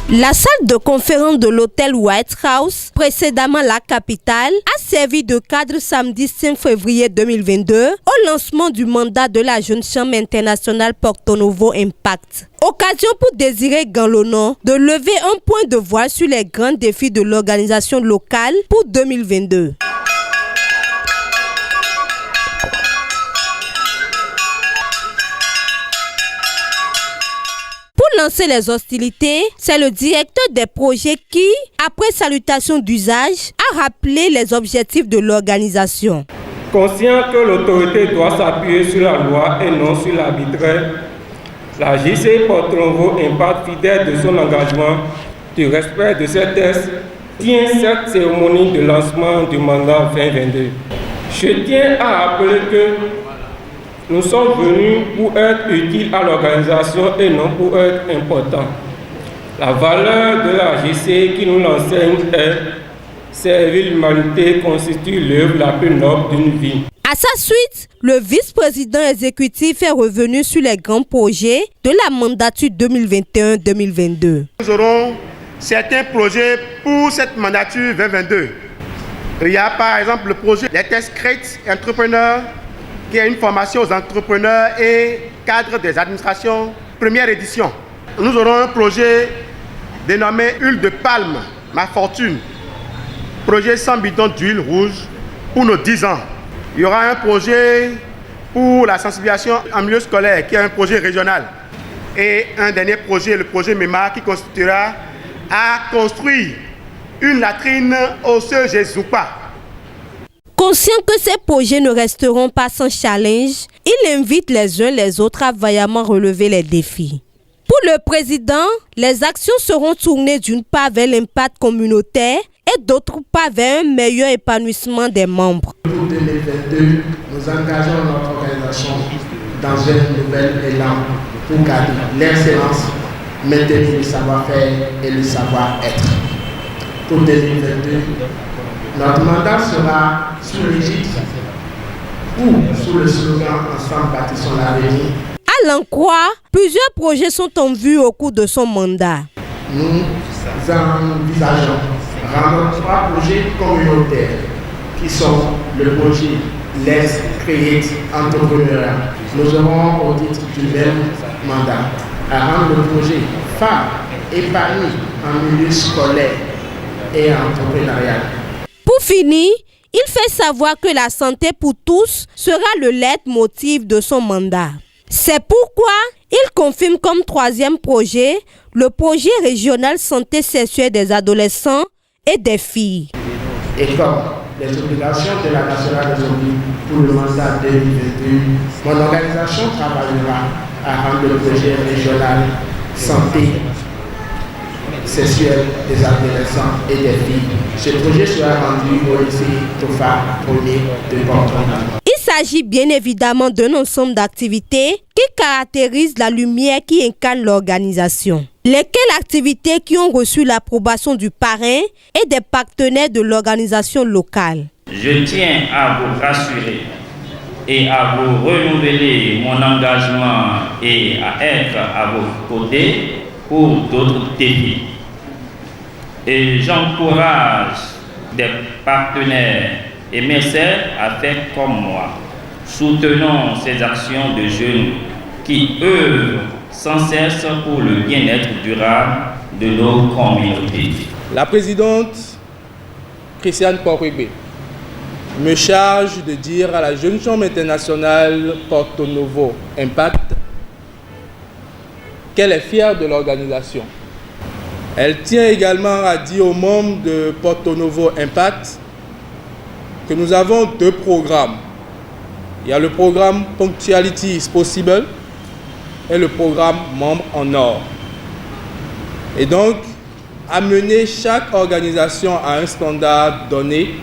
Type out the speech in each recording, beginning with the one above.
La salle de conférence de l'hôtel White House, précédemment la capitale, a servi de cadre samedi 5 février 2022 au lancement du mandat de la jeune chambre internationale Porto Novo Impact. Occasion pour Désiré Ganlonon de lever un point de voile sur les grands défis de l'organisation locale pour 2022. Pour lancer les hostilités, c'est le directeur des projets qui, après salutation d'usage, a rappelé les objectifs de l'organisation. Conscient que l'autorité doit s'appuyer sur la loi et non sur l'arbitraire, la JC Porto Novo Impact, fidèle de son engagement du respect de ces textes, tient cette cérémonie de lancement du mandat 2022. Je tiens à rappeler que nous sommes venus pour être utiles à l'organisation et non pour être importants. La valeur de la JC qui nous l'enseigne est servir l'humanité constitue l'œuvre la plus noble d'une vie. À sa suite, le vice-président exécutif est revenu sur les grands projets de la mandature 2021-2022. Nous aurons certains projets pour cette mandature 2022. Il y a par exemple le projet Les Tests Crête Entrepreneurs, qui est une formation aux entrepreneurs et cadres des administrations, première édition. Nous aurons un projet dénommé Huile de palme, ma fortune. Projet 100 bidons d'huile rouge pour nos 10 ans. Il y aura un projet pour la sensibilisation en milieu scolaire, qui est un projet régional. Et un dernier projet, le projet MEMA, qui constituera à construire une latrine osseuse Jésus-Pas. Conscient que ces projets ne resteront pas sans challenge, il invite les uns les autres à vaillamment relever les défis. Pour le président, les actions seront tournées d'une part vers l'impact communautaire et d'autre part vers un meilleur épanouissement des membres. Pour 2022, nous engageons notre organisation dans un nouvel élan pour garder l'excellence, maintenir le savoir-faire et le savoir-être. Pour 2022, notre mandat sera sous l'égide ou sous le slogan « Ensemble bâtissons l'avenir ». À l'en croire, plusieurs projets sont en vue au cours de son mandat. Nous envisageons rendre 3 projets communautaires qui sont le projet Let's Create Entrepreneuriat. Nous aurons au titre du même mandat à rendre le projet Femmes épanouies en milieu scolaire et entrepreneurial. Pour finir, il fait savoir que la santé pour tous sera le leitmotiv de son mandat. C'est pourquoi il confirme comme 3e projet le projet régional santé sexuelle des adolescents et des filles. Et comme les obligations de la nationale des obligations pour le mandat 2022, mon organisation travaillera à rendre le projet régional santé sexuelle des adolescents et des filles. Ce projet sera rendu au lycée Tofa 1er de Porto. Il s'agit bien évidemment d'un ensemble d'activités qui caractérisent la lumière qui incarne l'organisation. Lesquelles activités qui ont reçu l'approbation du parrain et des partenaires de l'organisation locale. Je tiens à vous rassurer et à vous renouveler mon engagement et à être à vos côtés pour d'autres défis. Et j'encourage des partenaires et mécènes à faire comme moi. Soutenons ces actions de jeunes qui œuvrent sans cesse pour le bien-être durable de nos communautés. La présidente Christiane Porwebe me charge de dire à la jeune chambre internationale Porto Novo Impact qu'elle est fière de l'organisation. Elle tient également à dire aux membres de Porto Novo Impact que nous avons 2 programmes. Il y a le programme Punctuality is Possible et le programme Membre en Or. Et donc, amener chaque organisation à un standard donné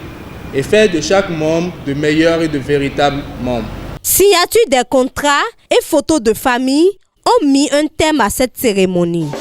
et faire de chaque membre de meilleurs et de véritables membres. Signature des contrats et photos de famille ont mis un thème à cette cérémonie.